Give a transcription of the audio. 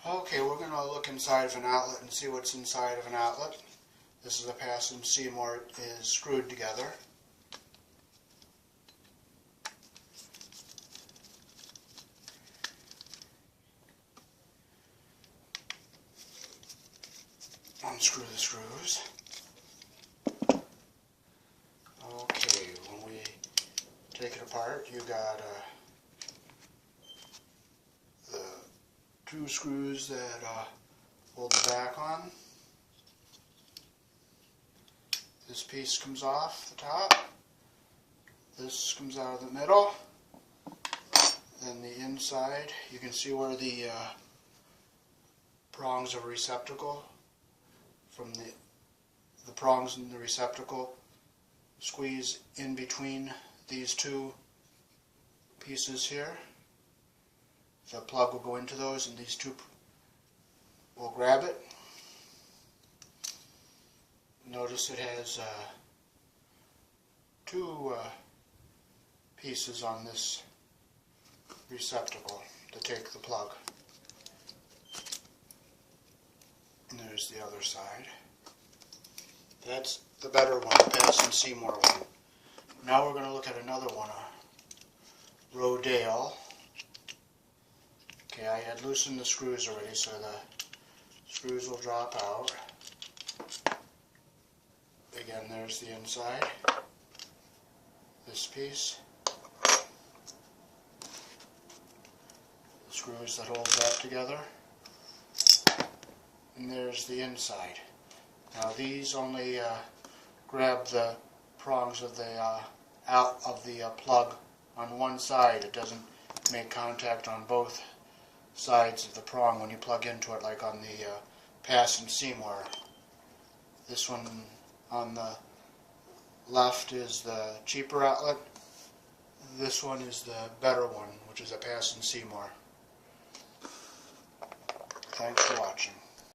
Okay, we're going to look inside of an outlet and see what's inside of an outlet. This is a Pass and Seymour is screwed together. Unscrew the screws. Okay, when we take it apart, you got the two screws that hold the back on. This piece comes off the top. This comes out of the middle. Then the inside, you can see where the prongs of a receptacle from the prongs in the receptacle squeeze in between these two pieces here. The plug will go into those and these two will grab it. Notice it has two pieces on this receptacle to take the plug. And there's the other side. That's the better one, the Pass and Seymour one. Now we're going to look at another one, a Rodale. Okay, I had loosened the screws already, so the screws will drop out. Again, there's the inside. This piece. The screws that hold that together. And there's the inside. Now these only grab the prongs of the plug on one side. It doesn't make contact on both sides of the prong when you plug into it, like on the Pass and Seymour. This one on the left is the cheaper outlet. This one is the better one, which is a Pass and Seymour. Thanks for watching.